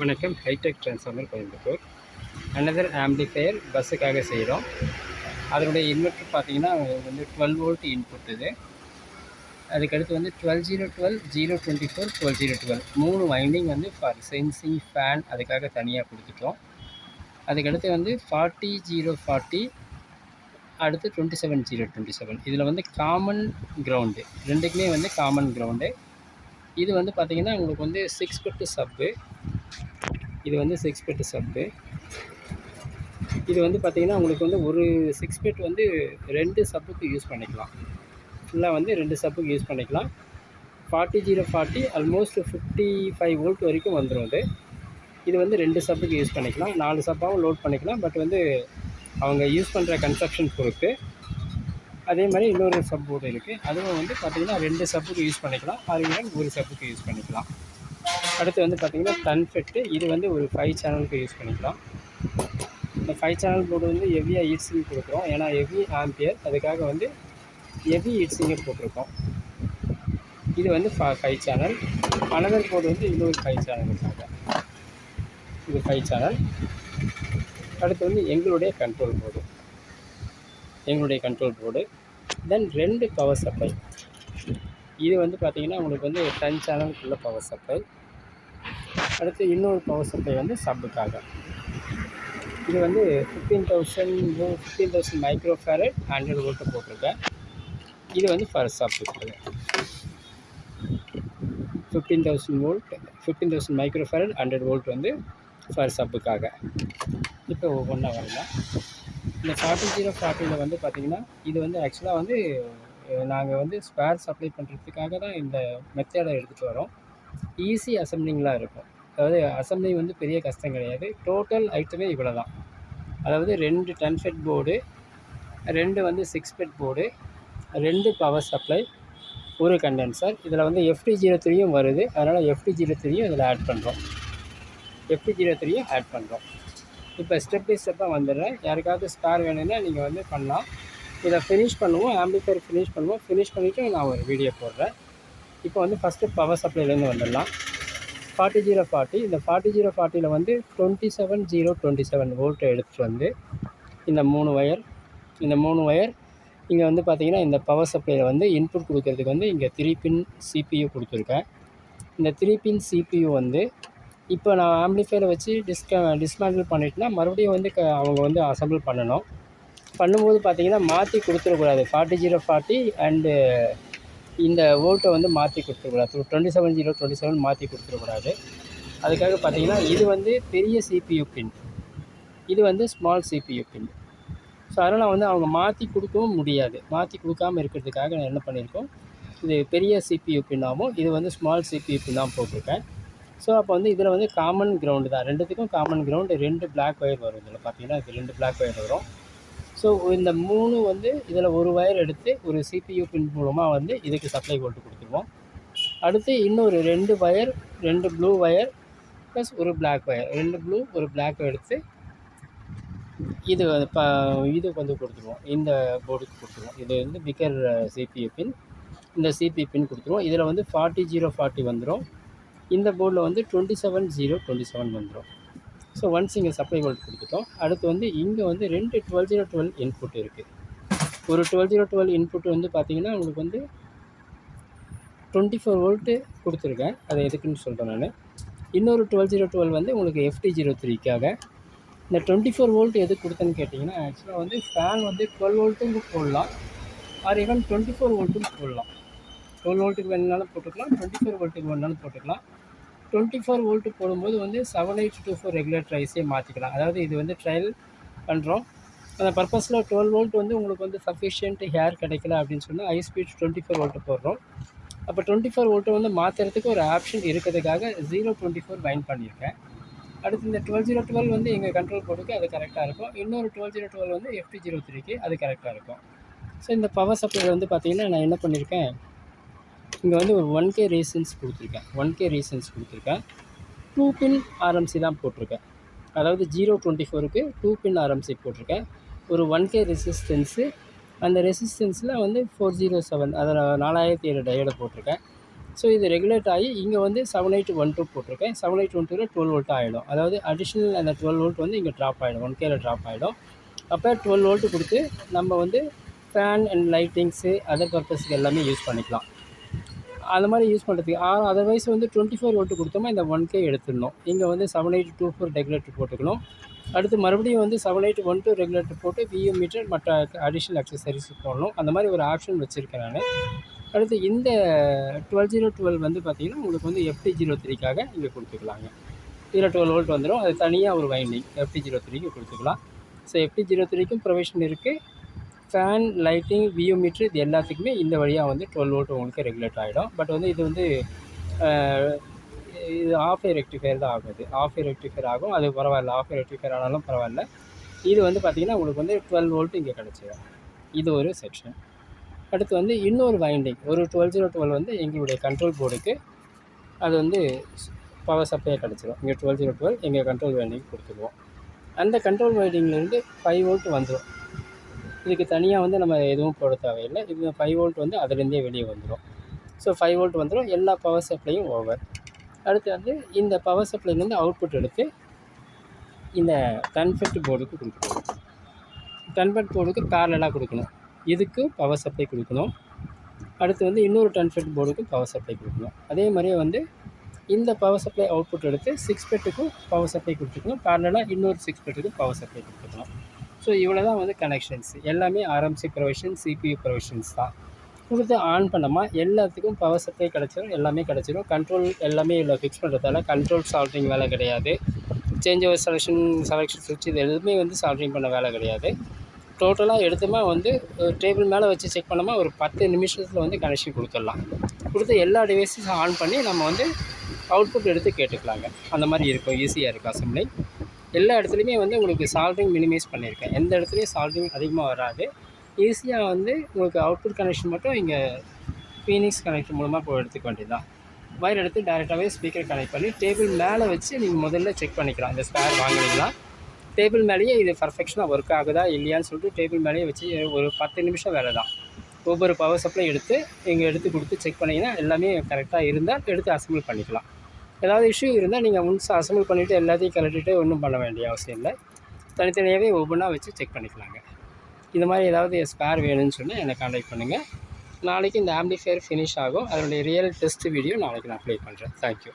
வணக்கம். Hi tech transformer Coimbatore. Another amplifier பஸ்ஸுக்காக செய்கிறோம். அதனுடைய இன்வெர்ட்டர் பார்த்தீங்கன்னா வந்து 12 வோல்ட் இன்புட் இது. அதுக்கடுத்து வந்து 12012, 024, 12012 3 வைண்டிங் வந்து ஃபார் சென்சிங் ஃபேன் அதுக்காக தனியாக கொடுத்துட்டோம். அதுக்கடுத்து வந்து 40040, அடுத்து 27027. இதில் வந்து காமன் கிரவுண்டு, ரெண்டுக்குமே வந்து காமன் கிரவுண்டு. இது வந்து பார்த்திங்கன்னா உங்களுக்கு வந்து 6 பிட் சப்பு. இது வந்து 6 பிட் சப்பு. இது வந்து பார்த்திங்கன்னா உங்களுக்கு வந்து ஒரு 6 பிட் வந்து 2 சப்புக்கு யூஸ் பண்ணிக்கலாம். ஃபுல்லாக வந்து 2 சப்புக்கு யூஸ் பண்ணிக்கலாம். 40040 ஆல்மோஸ்ட் 55 வோல்ட் வரைக்கும் வந்துடும் இது. இது வந்து 2 சப்புக்கு யூஸ் பண்ணிக்கலாம். 4 சப்பாகவும் லோட் பண்ணிக்கலாம். பட் வந்து அவங்க யூஸ் பண்ணுற கன்ஸ்ட்ரக்ஷன் பொறுத்து. அதே மாதிரி இன்னொரு சப் போர்டு இருக்குது. அதுவும் வந்து பார்த்திங்கன்னா 2 சப்புக்கு யூஸ் பண்ணிக்கலாம். ஆர்விஎன் ஒரு சப்புக்கு யூஸ் பண்ணிக்கலாம். அடுத்து வந்து பார்த்திங்கன்னா டன்ஃபெட்டு. இது வந்து ஒரு 5 சேனலுக்கு யூஸ் பண்ணிக்கலாம். இந்த 5 சேனல் போர்டு வந்து ஹெவியாக ஹீட்ஸிங் கொடுக்குறோம். ஏன்னா ஹெவி ஆம்பியர், அதுக்காக வந்து ஹெவி ஹீட்ஸிங்கை போட்டிருக்கோம். இது வந்து 5 சேனல். அனதர் போர்டு வந்து இன்னொரு 5 சேனலுக்காக. இது 5 சேனல். அடுத்து வந்து எங்களுடைய கண்ட்ரோல் போர்டு. தென் 2 பவர் சப்ளை. இது வந்து பார்த்திங்கன்னா உங்களுக்கு வந்து 10 சேனலுக்குள்ள பவர் சப்ளை. அடுத்து இன்னொரு பவர் சப்ளை வந்து சப்புக்காக. இது வந்து 15,000 மைக்ரோ ஃபேரட் 100 வோல்ட்டு போட்டிருக்கேன். இது வந்து ஃபார் சப்புக்கு 15,000 மைக்ரோ ஃபேரட் 100 வோல்ட் வந்து ஃபார் சப்புக்காக. இப்போ ஒவ்வொன்றா வரலாம். இந்த 40040 வந்து பார்த்திங்கன்னா இது வந்து ஆக்சுவலாக வந்து நாங்கள் வந்து ஸ்பேர் சப்ளை பண்ணுறதுக்காக தான் இந்த மெத்தடை எடுத்துகிட்டு வரோம். ஈஸி அசம்பிளிங்லாம் இருக்கும். அதாவது அசம்பிளிங் வந்து பெரிய கஷ்டம் கிடையாது. டோட்டல் ஐட்டமே இவ்வளோ தான். அதாவது 2 டன்ஃபெட் போர்டு, 2 வந்து 6 பிட் போர்டு, 2 பவர் சப்ளை, ஒரு கண்டென்சர். இதில் வந்து FT03யும் வருது. அதனால் FT03யும் இதில் ஆட் பண்ணுறோம். இப்போ ஸ்டெப் பை ஸ்டெப்பாக வந்துடுறேன். யாருக்காவது ஸ்பேர் வேணும்னா நீங்கள் வந்து பண்ணலாம். இதை ஃபினிஷ் பண்ணுவோம். ஆம்பிளிஃபையர் ஃபினிஷ் பண்ணிவிட்டு நான் ஒரு வீடியோ போடுறேன். இப்போ வந்து ஃபஸ்ட்டு பவர் சப்ளைலேருந்து வந்துடலாம். 40040. இந்த 40040 வந்து 27027 வோல்ட்டை எடுத்துகிட்டு வந்து இந்த 3 ஒயர் இங்கே வந்து பார்த்திங்கன்னா இந்த பவர் சப்ளையில் வந்து இன்புட் கொடுக்கறதுக்கு வந்து இங்கே 3 பின் CPU கொடுத்துருக்கேன். இந்த 3 பின் CPU வந்து இப்போ நான் ஆம்பிளிஃபையரை வச்சு டிஸ்மேண்டில் பண்ணிட்டேன்னா மறுபடியும் வந்து அவங்க வந்து அசம்பிள் பண்ணும்போது பார்த்திங்கன்னா மாற்றி கொடுத்துடக்கூடாது. 40040 அண்டு இந்த வோல்ட்டை வந்து மாற்றி கொடுத்துடக்கூடாது. 27027 மாற்றி கொடுத்துடக்கூடாது. அதுக்காக பார்த்திங்கன்னா இது வந்து பெரிய CPU பின், இது வந்து ஸ்மால் CPU பின். ஸோ அதனால் வந்து அவங்க மாற்றி கொடுக்கவும் முடியாது. மாற்றி கொடுக்காமல் இருக்கிறதுக்காக நான் என்ன பண்ணியிருக்கோம், இது பெரிய CPU பின்னாகவும் இது வந்து ஸ்மால் CPU பின்னாகவும் போட்டிருக்கேன். ஸோ அப்போ வந்து இதில் வந்து காமன் கிரவுண்டு தான். ரெண்டுத்துக்கும் காமன் கிரவுண்டு. 2 பிளாக் ஒயர் வரும். இதில் பார்த்திங்கன்னா இது 2 பிளாக் ஒயர் வரும். ஸோ இந்த 3 வந்து இதில் ஒரு ஒயர் எடுத்து ஒரு CPU பின் மூலமாக வந்து இதுக்கு சப்ளை வோல்ட் கொடுத்துருவோம். அடுத்து இன்னொரு 2 ஒயர், 2 ப்ளூ ஒயர் ப்ளஸ் ஒரு பிளாக் ஒயர், 2 ப்ளூ ஒரு பிளாக் எடுத்து இது வந்து கொடுத்துருவோம். இந்த போர்டுக்கு கொடுத்துருவோம். இது வந்து பிக்கர் CPU பின். இந்த CPU பின் கொடுத்துருவோம். இதில் வந்து 40040 வந்துடும். இந்த போர்டில் வந்து 27027 வந்துடும். ஸோ ஒன்ஸ் இங்கே சப்ளை வோல்ட் கொடுத்துட்டோம். அடுத்து வந்து இங்கே வந்து 2 12012 இன்புட் இருக்குது. ஒரு 12012 இன்புட் வந்து பார்த்திங்கன்னா உங்களுக்கு வந்து 24 வோல்ட்டு கொடுத்துருக்கேன். அதை எதுக்குன்னு சொல்கிறேன் நான். இன்னொரு 12012 வந்து உங்களுக்கு FT03க்காக. இந்த 24 வோல்ட் எதுக்கு கொடுத்தேன்னு கேட்டிங்கன்னா, ஆக்சுவலாக வந்து ஃபேன் வந்து 12 வோல்ட்டுக்கு போடலாம், ஆர் ஈவன் 24 வோல்ட்டுக்கு போடலாம். 12 வோல்ட்டுக்கு வேணுனாலும் போட்டுக்கலாம், 24 வோல்ட்டுக்கு வேணுனாலும் போட்டுக்கலாம். 24 வோல்ட்டு போடும்போது வந்து 7824 ரெகுலேட்டர் ஐஸே மாற்றிக்கலாம். அதாவது இது வந்து ட்ரையல் பண்ணுறோம். அந்த பர்பஸில் 12 வோல்ட் வந்து உங்களுக்கு வந்து சஃபிஷியன்ட் ஹேர் கிடைக்கல அப்படின்னு சொன்னால் ஹை ஸ்பீட் 24 வோல்ட்டு போடுறோம். அப்போ 24 வோல்ட்டை வந்து மாற்றுறதுக்கு ஒரு ஆப்ஷன் இருக்கிறதுக்காக 024 பைண்ட் பண்ணியிருக்கேன். அடுத்து இந்த 12012 வந்து எங்கள் கண்ட்ரோல் போர்டுக்கு அது கரெக்டாக இருக்கும். இன்னொரு 12012 வந்து FT03க்கு அது கரெக்டாக இருக்கும். ஸோ இந்த பவர் சப்ளையில் வந்து பார்த்திங்கன்னா நான் என்ன பண்ணியிருக்கேன், இங்கே வந்து ஒரு 1K ரீசன்ஸ் கொடுத்துருக்கேன். 2 பின் RMC தான் போட்டிருக்கேன். அதாவது 024க்கு 2 பின் RMC போட்டிருக்கேன். ஒரு 1K ரெசிஸ்டன்ஸு. அந்த ரெசிஸ்டன்ஸில் வந்து 407, அதில் 4007 டயோடை போட்டிருக்கேன். ஸோ இது ரெகுலேட் ஆகி இங்கே வந்து 7812 போட்டிருக்கேன். 7812 12 வோல்ட் ஆகிடும். அதாவது அடிஷ்னல் அந்த 12 வோல்ட் வந்து இங்கே ட்ராப் ஆகிடும், 1Kல ட்ராப் ஆகிடும். அப்போ 12 வோல்ட்டு கொடுத்து நம்ம வந்து ஃபேன் அண்ட் லைட்டிங்ஸு அதர் பர்பஸ்க்கு எல்லாமே யூஸ் பண்ணிக்கலாம். அது மாதிரி யூஸ் பண்ணுறதுக்கு அதர்வைஸ் வந்து 24 வோல்ட்டு கொடுத்தோமா இந்த 1K எடுத்துடணும். இங்கே வந்து 7824 ரெகுலேட்டர் போட்டுக்கணும். அடுத்து மறுபடியும் வந்து 7812 ரெகுலேட்டர் போட்டு வியூ மீட்டர் மற்ற அடிஷ்னல் அக்சசரிஸ் போடணும். அந்த மாதிரி ஒரு ஆப்ஷன் வச்சுருக்கேன் நான். அடுத்து இந்த 12012 வந்து பார்த்திங்கன்னா உங்களுக்கு வந்து FT03க்காக இங்கே கொடுத்துக்கலாங்க. இதில் 12 வோல்ட் வந்துடும். அது தனியாக ஒரு வைண்டிங் FT03க்கு கொடுத்துக்கலாம். ஸோ FT03க்கும் ப்ரொவிஷன் இருக்குது. ஃபேன், லைட்டிங், வியூ மீட்ரு இது எல்லாத்துக்குமே இந்த வழியாக வந்து 12 வோல்ட் உங்களுக்கு ரெகுலேட் ஆகிடும். பட் வந்து இது வந்து இது ஆஃப் ஏர் ரெக்டிஃபையர் தான் ஆகுது. ஆஃப் ஏர் ரெக்டிஃபையர் ஆகும். அது பரவாயில்ல, ஆஃப் ஏர் ரெக்டிஃபையர் ஆனாலும் பரவாயில்ல. இது வந்து பார்த்திங்கன்னா உங்களுக்கு வந்து 12 வோல்ட் இங்கே கிடச்சிடும். இது ஒரு செக்ஷன். அடுத்து வந்து இன்னொரு வைண்டிங் ஒரு 12012 வந்து எங்களுடைய கண்ட்ரோல் போர்டுக்கு அது வந்து பவர் சப்ளை கிடச்சிடும். இங்கே 12012 எங்கள் கண்ட்ரோல் வைண்டிங் கொடுத்துருவோம். அந்த கண்ட்ரோல் வைண்டிங்லேருந்து 5 வோல்ட் வந்துடும். இதுக்கு தனியாக வந்து நம்ம எதுவும் போட தேவையில்லை. இது 5 வோல்ட் வந்து அதுலேருந்தே வெளியே வந்துடும். ஸோ 5 வோல்ட் வந்துடும். எல்லா பவர் சப்ளையும் ஓவர். அடுத்து வந்து இந்த பவர் சப்ளைலேருந்து அவுட்புட் எடுத்து இந்த கன்ஃபெக்ட் போர்டுக்கு கொடுக்கணும். கன்ஃபெக்ட் போர்டுக்கு பேரலாக கொடுக்கணும். இதுக்கு பவர் சப்ளை கொடுக்கணும். அடுத்து வந்து இன்னொரு கன்ஃபெக்ட் போர்டுக்கு பவர் சப்ளை கொடுக்கணும். அதே மாதிரியே வந்து இந்த பவர் சப்ளை அவுட்புட் எடுத்து 6 பெட்டுக்கும் பவர் சப்ளை கொடுத்துக்கணும். பேரலாக இன்னொரு 6 பெட்டுக்கும் பவர் சப்ளை கொடுத்துக்கணும். ஸோ இவ்வளோ தான் வந்து கனெக்ஷன்ஸ். எல்லாமே RMC ப்ரொவிஷன், CPU ப்ரொவிஷன்ஸ் தான். கொடுத்து ஆன் பண்ணோமா எல்லாத்துக்கும் பவர் சப்ளை கிடச்சிடும், எல்லாமே கிடச்சிடும். கண்ட்ரோல் எல்லாமே இதில் ஃபிக்ஸ் பண்ணுறதால கண்ட்ரோல் சால்ட்ரிங் வேலை கிடையாது. சேஞ்ச் ஓவர் செலெக்ஷன் சுவிட்ச் இது எதுவுமே வந்து சால்ட்ரிங் பண்ண வேலை கிடையாது. டோட்டலாக எடுத்தோமா வந்து டேபிள் மேலே வச்சு செக் பண்ணோமா ஒரு 10 நிமிஷத்தில் வந்து கனெக்ஷன் கொடுத்துடலாம். கொடுத்து எல்லா டிவைஸஸும் ஆன் பண்ணி நம்ம வந்து அவுட்புட் எடுத்து கேட்டுக்கலாங்க. அந்த மாதிரி இருக்கும். ஈஸியாக இருக்கும் அசம்பிளி. எல்லா இடத்துலையுமே வந்து உங்களுக்கு சால்ட்ரிங் மினிமைஸ் பண்ணியிருக்கேன். எந்த இடத்துலையும் சால்ட்ரிங் அதிகமாக வராது. ஈஸியாக வந்து உங்களுக்கு அவுட்புட் கனெக்ஷன் மட்டும் இங்கே ஃபீனிக்ஸ் கனெக்ஷன் மூலமாக எடுத்துக்க வேண்டியதுதான். வயர் எடுத்து டேரெக்டாகவே ஸ்பீக்கர் கனெக்ட் பண்ணி டேபிள் மேலே வச்சு நீங்கள் முதல்ல செக் பண்ணிக்கலாம். இந்த ஸ்பேர் வாங்கினீங்களா டேபிள் மேலேயே இது பர்ஃபெக்ஷனாக ஒர்க் ஆகுதா இல்லையான்னு சொல்லிட்டு டேபிள் மேலேயே வச்சு ஒரு 10 நிமிஷம் வேலை தான். ஒவ்வொரு பவர் சப்ளை எடுத்து இங்கே எடுத்து கொடுத்து செக் பண்ணிங்கன்னா எல்லாமே கரெக்டாக இருந்தால் எடுத்து அசம்பிள் பண்ணிக்கலாம். ஏதாவது இஷ்யூ இருந்தால் நீங்கள் முன்ஸ் அசம்பிள் பண்ணிவிட்டு எல்லாத்தையும் கலட்டிட்டு ஒன்றும் பண்ண வேண்டிய அவசியம் இல்லை. தனித்தனியாகவே ஒவ்வொன்றா வச்சு செக் பண்ணிக்கலாங்க. இந்த மாதிரி ஏதாவது ஸ்பேர் வேணும்னு சொன்னால் என்னை கான்டாக்ட் பண்ணுங்கள். நாளைக்கு இந்த ஆம்பிளிஃபையர் ஃபினிஷ் ஆகும். அதனுடைய ரியல் டெஸ்ட் வீடியோ நாளைக்கு நான் அப்ளை பண்ணுறேன். தேங்க்யூ.